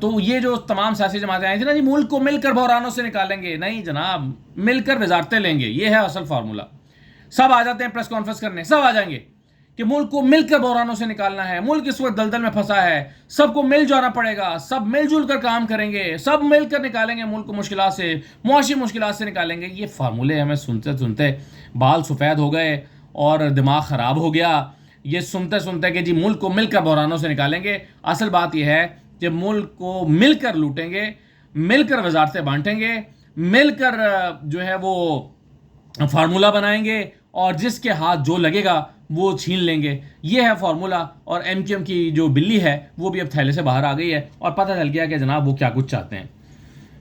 تو یہ جو تمام سیاسی جماعتیں آئی تھیں نا جی ملک کو مل کر بحرانوں سے نکالیں گے، نہیں جناب، مل کر وزارتیں لیں گے، یہ ہے اصل فارمولہ. سب آ جاتے ہیں پریس کانفرنس کرنے، سب آ جائیں گے کہ ملک کو مل کر بحرانوں سے نکالنا ہے، ملک اس وقت دلدل میں پھنسا ہے، سب کو مل جانا پڑے گا، سب مل جل کر کام کریں گے، سب مل کر نکالیں گے ملک کو مشکلات سے، معاشی مشکلات سے نکالیں گے. یہ فارمولے ہمیں سنتے سنتے بال سفید ہو گئے اور دماغ خراب ہو گیا. یہ سنتے سنتے کہ جی ملک کو مل کر بحرانوں سے نکالیں گے. اصل بات یہ ہے کہ ملک کو مل کر لوٹیں گے، مل کر وزارتیں بانٹیں گے، مل کر جو ہے وہ فارمولہ بنائیں گے، اور جس کے ہاتھ جو لگے گا وہ چھین لیں گے. یہ ہے فارمولہ. اور ایم کیو ایم کی جو بلی ہے وہ بھی اب تھیلے سے باہر آ گئی ہے اور پتہ چل گیا کہ جناب وہ کیا کچھ چاہتے ہیں.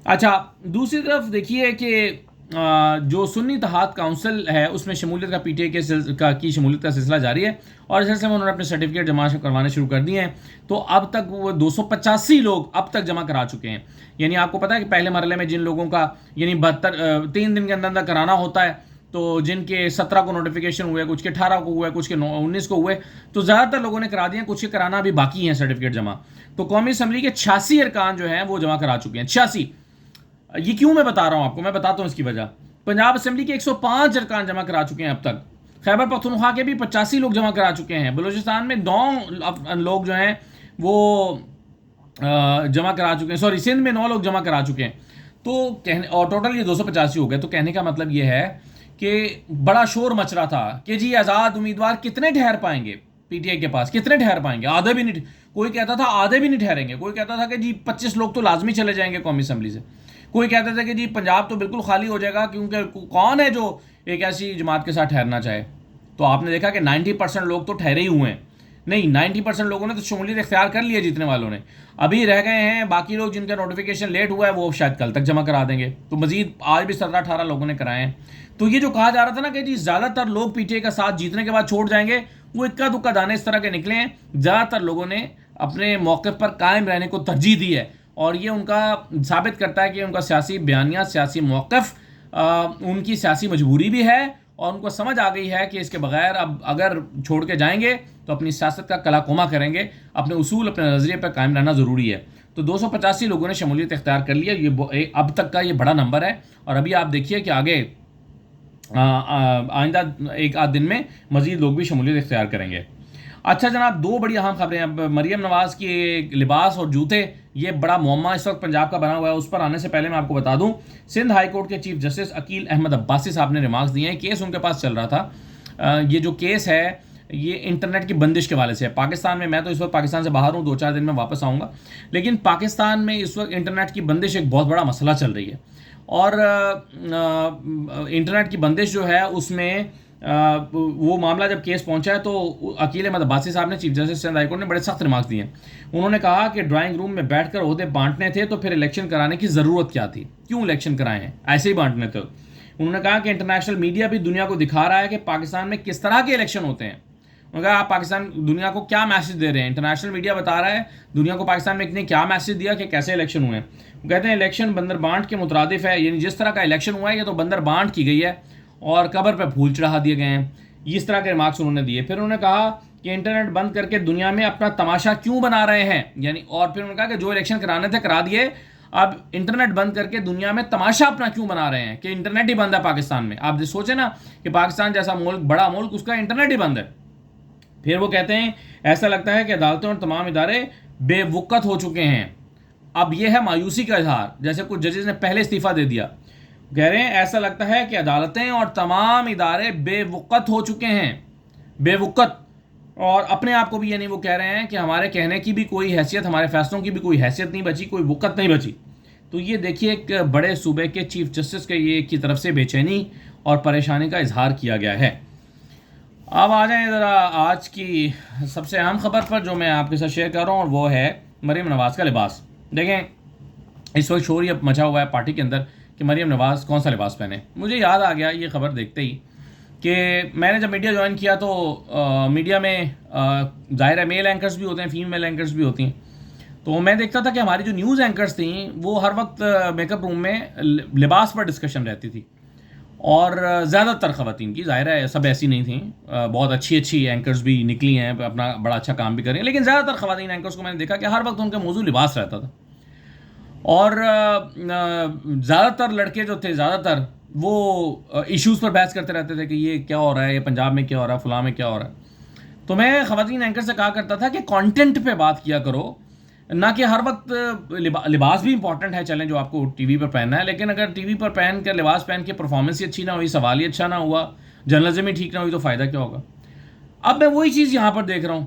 اچھا، دوسری طرف دیکھیے کہ جو سنی اتحاد کونسل ہے اس میں شمولیت کا پی ٹی آئی کی شمولیت کا سلسلہ جاری ہے، اور اس سلسلے میں انہوں نے اپنے سرٹیفکیٹ جمع کروانے شروع کر دیے ہیں. تو اب تک وہ 285 لوگ اب تک جمع کرا چکے ہیں. یعنی آپ کو پتا ہے کہ پہلے مرحلے میں جن لوگوں کا یعنی 3 دن کے اندر کرانا ہوتا ہے، تو جن کے 17 کو نوٹیفیکیشن ہوئے، کچھ کے 18 کو ہوئے، کچھ کے 19 کو ہوئے، تو زیادہ تر لوگوں نے کرا دیے، کچھ کے کرانا ابھی باقی ہیں سرٹیفکیٹ جمع. تو قومی اسمبلی کے 86 ارکان جو ہیں وہ جمع کرا چکے ہیں. 86. یہ کیوں میں بتا رہا ہوں آپ کو، میں بتاتا ہوں اس کی وجہ. پنجاب اسمبلی کے 105 ارکان جمع کرا چکے ہیں اب تک. خیبر پختونخوا کے بھی 85 لوگ جمع کرا چکے ہیں. بلوچستان میں 9 لوگ جو ہیں وہ جمع کرا چکے ہیں. سندھ میں 9 لوگ جمع کرا چکے ہیں. تو اور ٹوٹل یہ 285 ہو گئے. تو کہنے کا مطلب یہ ہے کہ بڑا شور مچ رہا تھا کہ جی آزاد امیدوار کتنے ٹھہر پائیں گے پی ٹی آئی کے پاس، کتنے ٹھہر پائیں گے، آدھے بھی نہیں. کوئی کہتا تھا آدھے بھی نہیں ٹھہریں گے، کوئی کہتا تھا کہ جی 25 لوگ تو لازمی چلے جائیں گے قومی اسمبلی سے، کوئی کہتے تھے کہ جی پنجاب تو بالکل خالی ہو جائے گا، کیونکہ کون ہے جو ایک ایسی جماعت کے ساتھ ٹھہرنا چاہے. تو آپ نے دیکھا کہ 90% لوگ تو ٹھہرے ہی ہوئے ہیں. نہیں، 90% لوگوں نے تو شمولیت اختیار کر لی ہے جیتنے والوں نے. ابھی رہ گئے ہیں باقی لوگ جن کا نوٹیفیکیشن لیٹ ہوا ہے، وہ شاید کل تک جمع کرا دیں گے. تو مزید آج بھی 17-18 لوگوں نے کرائے ہیں. تو یہ جو کہا جا رہا تھا نا کہ جی زیادہ تر لوگ پی ٹی آئی کا ساتھ جیتنے کے بعد چھوڑ جائیں گے، وہ اکا دکا دانے اس طرح کے نکلے ہیں. زیادہ تر لوگوں نے اپنے موقف پر قائم رہنے کو ترجیح دی ہے، اور یہ ان کا ثابت کرتا ہے کہ ان کا سیاسی بیانیہ، سیاسی موقف ان کی سیاسی مجبوری بھی ہے، اور ان کو سمجھ آ گئی ہے کہ اس کے بغیر اب اگر چھوڑ کے جائیں گے تو اپنی سیاست کا کلا کوما کریں گے. اپنے اصول، اپنے نظریے پر قائم رہنا ضروری ہے. تو 285 لوگوں نے شمولیت اختیار کر لی ہے. یہ اب تک کا یہ بڑا نمبر ہے، اور ابھی آپ دیکھیے کہ آگے آئندہ ایک آدھ دن میں مزید لوگ بھی شمولیت اختیار کریں گے. اچھا جناب، 2 بڑی اہم خبریں. اب مریم نواز کی لباس اور جوتے، یہ بڑا معمہ اس وقت پنجاب کا بنا ہوا ہے. اس پر آنے سے پہلے میں آپ کو بتا دوں، سندھ ہائی کورٹ کے چیف جسٹس عقیل احمد عباسی صاحب نے ریمارکس دیے ہیں. کیس ان کے پاس چل رہا تھا. یہ جو کیس ہے یہ انٹرنیٹ کی بندش کے والے سے ہے. پاکستان میں تو اس وقت پاکستان سے باہر ہوں، 2-4 دن میں واپس آؤں گا، لیکن پاکستان میں اس وقت انٹرنیٹ کی بندش ایک بہت بڑا مسئلہ چل رہی ہے. اور انٹرنیٹ کی بندش جو ہے اس میں وہ معاملہ جب کیس پہنچا ہے تو عقیل احمد عباسی صاحب نے، chief justice Sindh high court نے، بڑے سخت ریمارکس دیے ہیں. انہوں نے کہا کہ ڈرائنگ روم میں بیٹھ کر عہدے بانٹنے تھے تو پھر الیکشن کرانے کی ضرورت کیا تھی، کیوں الیکشن کرائے ہیں، ایسے ہی بانٹنے تھے. انہوں نے کہا کہ انٹرنیشنل میڈیا بھی دنیا کو دکھا رہا ہے کہ پاکستان میں کس طرح کے الیکشن ہوتے ہیں. انہوں نے کہا آپ پاکستان دنیا کو کیا میسج دے رہے ہیں، انٹرنیشنل میڈیا بتا رہا ہے دنیا کو پاکستان میں اتنے کیا میسج دیا کہ کیسے الیکشن ہوئے ہیں. وہ کہتے ہیں الیکشن بندر بانٹ کے مترادف ہے، یعنی جس طرح کا الیکشن ہوا ہے یہ تو بندر بانٹ کی گئی ہے اور قبر پہ پھول چڑھا دیے گئے ہیں. اس طرح کے ریمارکس انہوں نے دیے. پھر انہوں نے کہا کہ انٹرنیٹ بند کر کے دنیا میں اپنا تماشا کیوں بنا رہے ہیں، یعنی اور پھر انہوں نے کہا کہ جو الیکشن کرانے تھے کرا دیے، اب انٹرنیٹ بند کر کے دنیا میں تماشا اپنا کیوں بنا رہے ہیں کہ انٹرنیٹ ہی بند ہے پاکستان میں. آپ سوچیں نا کہ پاکستان جیسا ملک، بڑا ملک، اس کا انٹرنیٹ ہی بند ہے. پھر وہ کہتے ہیں ایسا لگتا ہے کہ عدالتیں اور تمام ادارے بے وقت ہو چکے ہیں. اب یہ ہے مایوسی کا اظہار، جیسے کچھ ججز نے پہلے استعفیٰ دے دیا. کہہ رہے ہیں ایسا لگتا ہے کہ عدالتیں اور تمام ادارے بے وقت ہو چکے ہیں، بے وقت. اور اپنے آپ کو بھی، یعنی وہ کہہ رہے ہیں کہ ہمارے کہنے کی بھی کوئی حیثیت، ہمارے فیصلوں کی بھی کوئی حیثیت نہیں بچی، کوئی وقت نہیں بچی. تو یہ دیکھیے ایک بڑے صوبے کے چیف جسٹس کے یہ کی طرف سے بے چینی اور پریشانی کا اظہار کیا گیا ہے. اب آ جائیں ذرا آج کی سب سے اہم خبر پر جو میں آپ کے ساتھ شیئر کر رہا ہوں، اور وہ ہے مریم نواز کا لباس. دیکھیں اس وقت شور یہ مچا ہوا ہے پارٹی کے اندر کہ مریم نواز کون سا لباس پہنے. مجھے یاد آ گیا یہ خبر دیکھتے ہی کہ میں نے جب میڈیا جوائن کیا تو میڈیا میں ظاہر ہے میل اینکرز بھی ہوتے ہیں، فیمیل اینکرز بھی ہوتی ہیں. تو میں دیکھتا تھا کہ ہماری جو نیوز اینکرز تھیں وہ ہر وقت میک اپ روم میں لباس پر ڈسکشن رہتی تھی. اور زیادہ تر خواتین کی، ظاہر ہے سب ایسی نہیں تھیں، بہت اچھی اچھی اینکرز بھی نکلی ہیں، اپنا بڑا اچھا کام بھی کر رہی ہیں، لیکن زیادہ تر خواتین اینکرز کو میں نے دیکھا کہ ہر وقت ان کا موضوع لباس رہتا تھا. اور زیادہ تر لڑکے جو تھے، زیادہ تر وہ ایشوز پر بحث کرتے رہتے تھے کہ یہ کیا ہو رہا ہے، یہ پنجاب میں کیا ہو رہا ہے، فلاں میں کیا ہو رہا ہے. تو میں خواتین اینکر سے کہا کرتا تھا کہ کانٹینٹ پہ بات کیا کرو، نہ کہ ہر وقت لباس بھی امپورٹنٹ ہے، چلیں جو آپ کو ٹی وی پر پہننا ہے، لیکن اگر ٹی وی پر پہن کر لباس پہن کے پرفارمنس ہی اچھی نہ ہوئی، سوال ہی اچھا نہ ہوا، جرنلزم ہی ٹھیک نہ ہوئی، تو فائدہ کیا ہوگا؟ اب میں وہی چیز یہاں پر دیکھ رہا ہوں.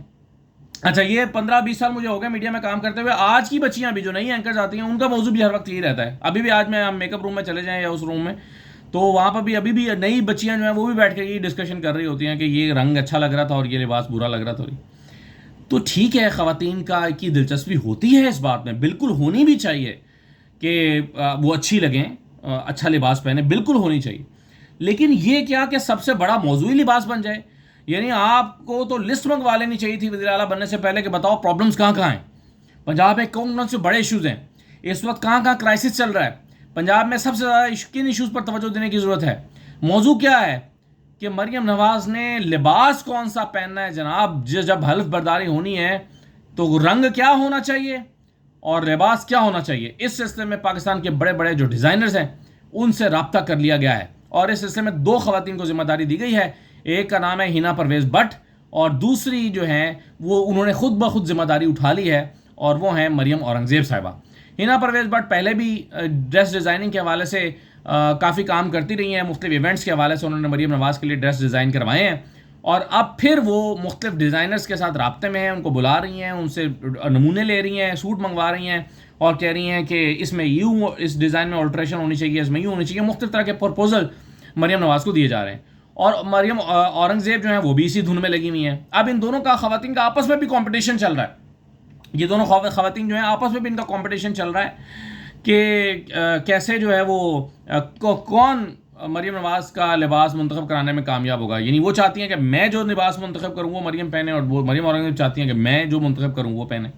اچھا، یہ 15-20 سال مجھے ہو گئے میڈیا میں کام کرتے ہوئے. آج کی بچیاں بھی جو نئی اینکرز آتی ہیں، ان کا موضوع بھی ہر وقت یہی رہتا ہے. ابھی بھی آج میں میک اپ روم میں چلے جائیں یا اس روم میں، تو وہاں پر بھی ابھی بھی نئی بچیاں جو ہیں وہ بھی بیٹھ کے یہی ڈسکشن کر رہی ہوتی ہیں کہ یہ رنگ اچھا لگ رہا تھا اور یہ لباس برا لگ رہا تھا. تو ٹھیک ہے، خواتین کی دلچسپی ہوتی ہے اس بات میں، بالکل ہونی بھی چاہیے کہ وہ اچھی لگیں، اچھا لباس پہنیں، بالکل ہونی چاہیے. لیکن یہ کیا کہ سب سے بڑا موضوع ہی لباس بن جائے؟ یعنی آپ کو تو لسٹ منگوا لینی چاہیے تھی وزیر اعلیٰ بننے سے پہلے کہ بتاؤ پرابلمس کہاں کہاں ہیں، پنجاب میں کون کون سے بڑے ایشوز ہیں، اس وقت کہاں کہاں کرائسس چل رہا ہے، پنجاب میں سب سے زیادہ کن ایشوز پر توجہ دینے کی ضرورت ہے. موضوع کیا ہے کہ مریم نواز نے لباس کون سا پہننا ہے جناب. جب حلف برداری ہونی ہے تو رنگ کیا ہونا چاہیے اور لباس کیا ہونا چاہیے. اس سلسلے میں پاکستان کے بڑے بڑے جو ڈیزائنرز ہیں ان سے رابطہ کر لیا گیا ہے، اور اس سلسلے میں 2 خواتین کو ذمہ داری دی گئی ہے. ایک کا نام ہے ہینا پرویز بٹ، اور دوسری جو ہیں وہ انہوں نے خود بخود ذمہ داری اٹھا لی ہے، اور وہ ہیں مریم اورنگزیب صاحبہ. ہینا پرویز بٹ پہلے بھی ڈریس ڈیزائننگ کے حوالے سے کافی کام کرتی رہی ہیں، مختلف ایونٹس کے حوالے سے انہوں نے مریم نواز کے لیے ڈریس ڈیزائن کروائے ہیں، اور اب پھر وہ مختلف ڈیزائنرز کے ساتھ رابطے میں ہیں، ان کو بلا رہی ہیں، ان سے نمونے لے رہی ہیں، سوٹ منگوا رہی ہیں، اور کہہ رہی ہیں کہ اس میں یوں، اس ڈیزائن میں آلٹریشن ہونی چاہیے، اس میں یوں ہونی چاہیے. مختلف طرح کے پرپوزل مریم نواز کو دیے جا رہے ہیں، اور مریم اورنگزیب جو ہیں وہ بھی اسی دھن میں لگی ہوئی ہیں. اب ان دونوں کا، خواتین کا آپس میں بھی کمپٹیشن چل رہا ہے. یہ دونوں خواتین جو ہیں آپس میں بھی ان کا کمپٹیشن چل رہا ہے کہ کیسے جو ہے وہ کون مریم نواز کا لباس منتخب کرانے میں کامیاب ہوگا. یعنی وہ چاہتی ہیں کہ میں جو لباس منتخب کروں وہ مریم پہنے، اور وہ مریم اورنگزیب چاہتی ہیں کہ میں جو منتخب کروں وہ پہنے.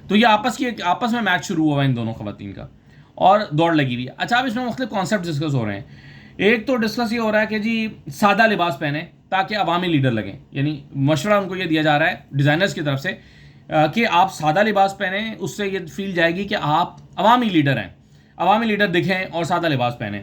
تو یہ آپس میں میچ شروع ہوا ہے ان دونوں خواتین کا، اور دوڑ لگی ہوئی ہے. اچھا، اب اس میں مختلف کانسیپٹ ڈسکس ہو رہے ہیں. ایک تو ڈسکس یہ ہو رہا ہے کہ جی سادہ لباس پہنے تاکہ عوامی لیڈر لگیں. یعنی مشورہ ان کو یہ دیا جا رہا ہے ڈیزائنرز کی طرف سے کہ آپ سادہ لباس پہنیں، اس سے یہ فیل جائے گی کہ آپ عوامی لیڈر ہیں، عوامی لیڈر دکھیں، اور سادہ لباس پہنیں.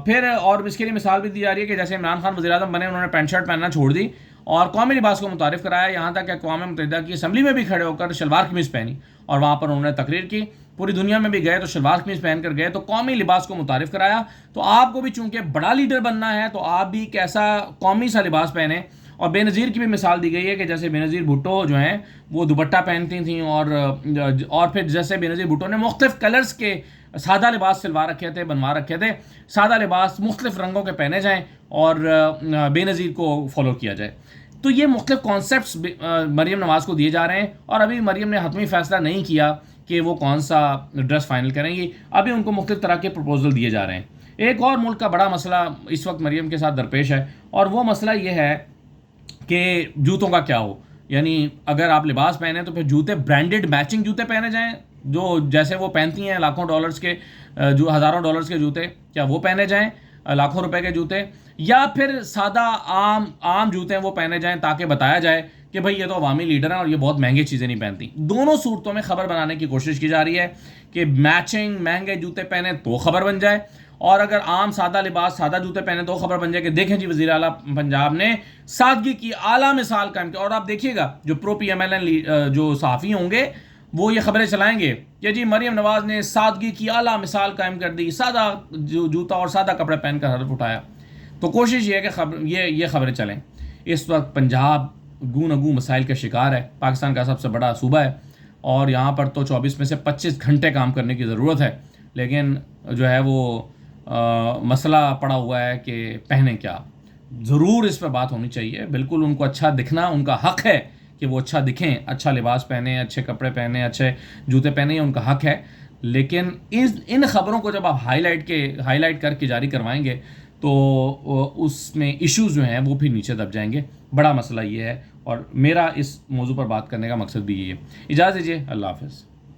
پھر اور اس کے لیے مثال بھی دی جا رہی ہے کہ جیسے عمران خان وزیر اعظم بنے، انہوں نے پینٹ شرٹ پہننا چھوڑ دی اور قومی لباس کو متعارف کرایا، یہاں تک کہ اقوام متحدہ کی اسمبلی میں بھی کھڑے ہو کر شلوار قمیض پہنی، اور وہاں پر انہوں نے تقریر کی. پوری دنیا میں بھی گئے تو شلوار قمیض پہن کر گئے، تو قومی لباس کو متعارف کرایا. تو آپ کو بھی چونکہ بڑا لیڈر بننا ہے تو آپ بھی کیسا قومی سا لباس پہنیں. اور بے نظیر کی بھی مثال دی گئی ہے کہ جیسے بے نظیر بھٹو جو ہیں وہ دوپٹہ پہنتی تھیں، اور پھر جیسے بے نظیر بھٹو نے مختلف کلرز کے سادہ لباس سلوا رکھے تھے، بنوا رکھے تھے، سادہ لباس مختلف رنگوں کے پہنے جائیں اور بے نظیر کو فالو کیا جائے. تو یہ مختلف کانسیپٹس مریم نواز کو دیے جا رہے ہیں، اور ابھی مریم نے حتمی فیصلہ نہیں کیا کہ وہ کون سا ڈریس فائنل کریں گی. ابھی ان کو مختلف طرح کے پروپوزل دیے جا رہے ہیں. ایک اور ملک کا بڑا مسئلہ اس وقت مریم کے ساتھ درپیش ہے، اور وہ مسئلہ یہ ہے کہ جوتوں کا کیا ہو. یعنی اگر آپ لباس پہنے تو پھر جوتے برانڈڈ میچنگ جوتے پہنے جائیں، جو جیسے وہ پہنتی ہیں لاکھوں ڈالرز کے، جو ہزاروں ڈالرز کے جوتے، کیا وہ پہنے جائیں، لاکھوں روپے کے جوتے، یا پھر سادہ عام جوتے ہیں وہ پہنے جائیں تاکہ بتایا جائے کہ بھئی یہ تو عوامی لیڈر ہیں اور یہ بہت مہنگی چیزیں نہیں پہنتی. دونوں صورتوں میں خبر بنانے کی کوشش کی جا رہی ہے کہ میچنگ مہنگے جوتے پہنے تو خبر بن جائے، اور اگر عام سادہ لباس، سادہ جوتے پہنے تو خبر بن جائے کہ دیکھیں جی وزیر اعلیٰ پنجاب نے سادگی کی اعلیٰ مثال قائم کی. اور آپ دیکھیے گا جو پرو پی ایم ایل این جو صحافی ہوں گے وہ یہ خبریں چلائیں گے کہ جی مریم نواز نے سادگی کی اعلیٰ مثال قائم کر دی، سادہ جوتا اور سادہ کپڑے پہن کر حلف اٹھایا. تو کوشش یہ ہے کہ یہ خبریں چلیں. اس وقت پنجاب گو نگو مسائل کا شکار ہے، پاکستان کا سب سے بڑا صوبہ ہے، اور یہاں پر تو 24 میں سے 25 گھنٹے کام کرنے کی ضرورت ہے، لیکن جو ہے وہ مسئلہ پڑا ہوا ہے کہ پہنے کیا. ضرور اس پہ بات ہونی چاہیے، بالکل ان کو اچھا دکھنا ان کا حق ہے کہ وہ اچھا دکھیں، اچھا لباس پہنیں، اچھے کپڑے پہنیں، اچھے جوتے پہنیں، ان کا حق ہے. لیکن ان خبروں کو جب آپ ہائی لائٹ کر کے جاری کروائیں گے تو اس میں ایشوز جو ہیں وہ پھر نیچے دب جائیں گے. بڑا مسئلہ یہ ہے، اور میرا اس موضوع پر بات کرنے کا مقصد بھی یہی ہے. اجازت دیجیے، اللہ حافظ.